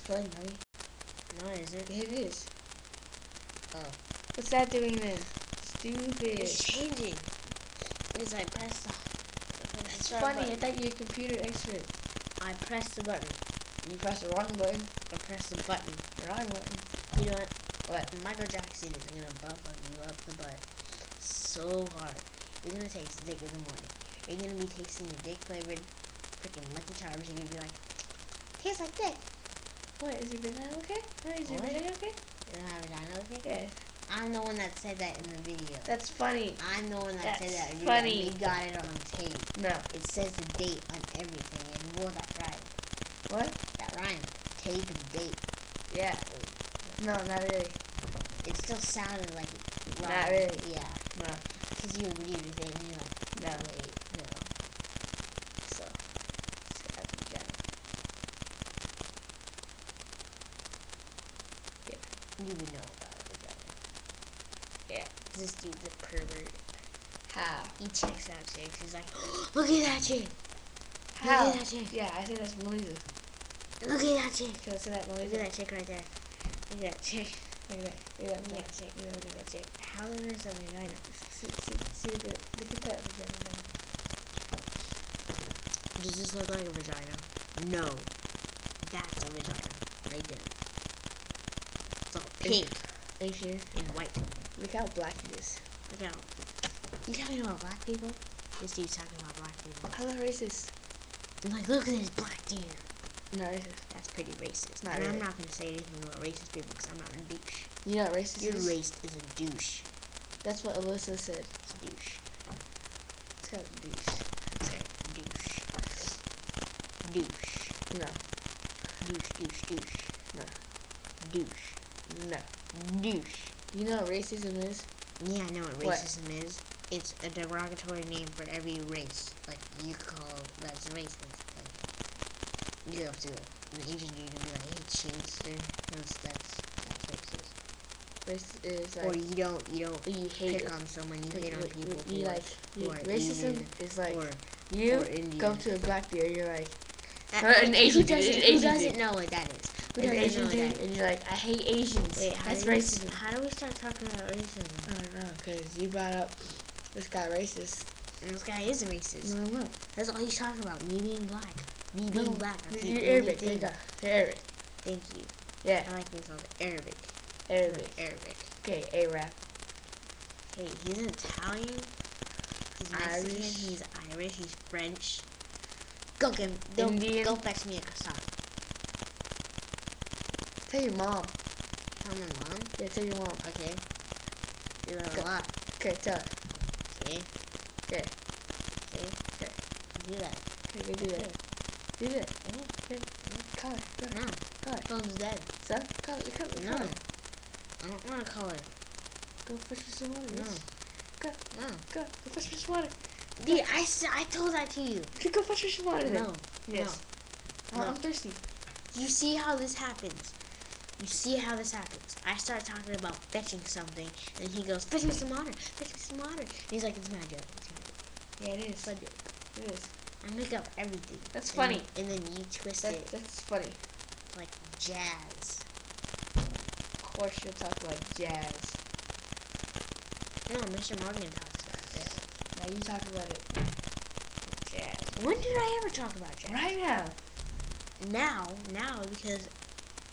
playing, honey. No, it isn't. It is. Oh. What's that doing then? Stupid. It's changing. Because I pressed the That's start funny. I button. thought you're a computer expert. I pressed the button. You pressed the wrong button. I pressed the button. The wrong button. You know what? What? Michael Jackson is gonna buff you up the butt so hard. You're gonna taste dick in the morning. You're gonna be tasting your dick flavored freaking Lucky Charms. You're gonna be like, tastes like dick. What? Is your vagina okay? No, is your What? vagina okay? You don't have a vagina, okay? Yeah. I'm the one that said that in the video. That's funny. I'm the one that said That's that in the funny. video. We got it on tape. No. It says the date on everything, and well, that rhymed. What? That rhymed. Tape and date. Yeah. No, not really. It still sounded like it rhymed. Not really. Yeah. No. Because you agreed with it, and you're like, No. wait. No. So, let's have a vagina. You would know about it, vagina. Yeah. This dude's a pervert. How? He checks out chicks. He's like, look at that chick. How? Look at that chick. Yeah, I think that's Mona Lisa. Look at that chick. Can I say that, Mona Look Lisa? at that chick right there. Look at that chick. Look at that. Look at Look that. at that chick. Look at that chick. How is this a vagina? See, look at that vagina. Does this look like a vagina? No. That's a vagina. Right there. It's all pink Are you sure? and white. Look how black it is. Look out. You talking about black people? This dude's talking about black people. I'm not racist. I'm like, look at this black dude. Not racist. That's pretty racist. Not and really. I'm not going to say anything about racist people because I'm not a douche. You know what racist Your is? race is a douche. That's what Alyssa said. It's a douche. It's got a douche. It's a douche. Douche. No. Douche, douche, douche. No. Douche. No. Douche. You know what racism is? Yeah, I know what What? racism is. It's a derogatory name for every race. Like, you call that's racist. Like, you go to an Asian dude and be like, hey, Chinster. That's racist. Racist is like Or you don't you hate pick it. on someone, you hate on people You like who are racism Asian is like or you Indian. come to a black dude, you're like An Asian who dude, doesn't, an who Asian doesn't dude. know what that is? Who an doesn't Asian know what dude, that is? and you're like, I hate Asians. Wait, That's racism. How do we start talking about racism? I don't know, cause you brought up this guy racist. And this guy is racist. No, no. That's all he's talking about. Me being black. Me being black. That's the You're only Arabic. thing. There you go. You're Arabic. Thank you. Yeah. I like being called Arabic. Arabic. Arabic. Okay, Arab. Hey, he's Italian. He's Mexican. Irish. He's Irish. He's French. Go get him. Indian. Go fetch me a croissant. Tell your mom. Tell my mom. Yeah, tell your mom. Okay. Do that Go. a lot. Okay, tell her. Okay. Okay. Okay. Okay. Do that. Okay, go do that. Do that. Okay. Call her. Go. No. Call her. Phone's dead. Son, call her. Call her. No. Call her. I don't want to call her. Go fetch me some water. No. Yes. Go. No. Go. Go fetch me some water. Dude, I told that to you. Okay, go fetch me some water then. No. Yes. No. I'm thirsty. You see how this happens. You see how this happens. I start talking about fetching something, and he goes, fetch me some water. Fetch me some water. And he's like, it's my joke. It's my joke. Yeah, it is. It's my joke. It is. I make up everything. That's And funny. then- And then you twist it That's funny. like jazz. Of course you'll talk like jazz. No, Mr. Morgan talks about this. Now you talk about it. Jazz. When did I ever talk about jazz? Right now. Now, because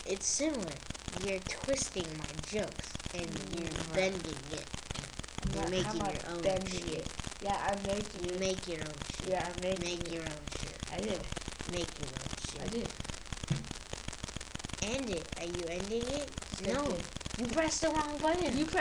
it's similar. You're twisting my jokes, and you're bending it. You're making your own bending shit. it. Yeah, I'm making You it. make your own shit. Yeah, I'm making Make it. your own shit. I did. Make your own shit. I did. End it. Are you ending it? Yes, I No. did. You pressed the wrong button. You press